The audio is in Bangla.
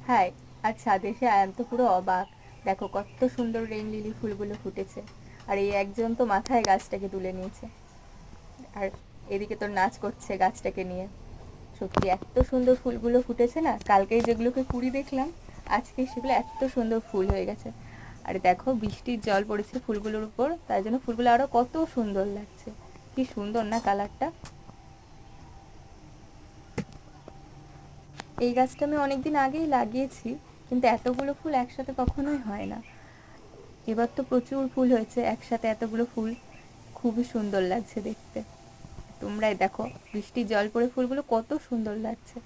হাই। আর ছাদে এসে আয়ান তো পুরো অবাক। দেখো কত সুন্দর রেইন লিলি ফুলগুলো ফুটেছে। আর এই একজন তো মাথায় গাছটাকে তুলে নিয়েছে। আর এদিকে তোর নাচ করছে গাছটাকে নিয়ে। সত্যি এত সুন্দর ফুলগুলো ফুটেছে না, কালকেই যেগুলোকে কুড়ি দেখলাম, আজকে সেগুলো এত সুন্দর ফুল হয়ে গেছে। আর দেখো বৃষ্টির জল পড়েছে ফুলগুলোর উপর, তাই জন্য ফুলগুলো আরো কত সুন্দর লাগছে। কি সুন্দর না কালারটা। এই গাছটা আমি অনেকদিন আগেই লাগিয়েছি, কিন্তু এতগুলো ফুল একসাথে কখনোই হয় না। এবার তো প্রচুর ফুল হয়েছে একসাথে, এতগুলো ফুল খুবই সুন্দর লাগছে দেখতে। তোমরাই দেখো বৃষ্টির জল পড়ে ফুলগুলো কত সুন্দর লাগছে।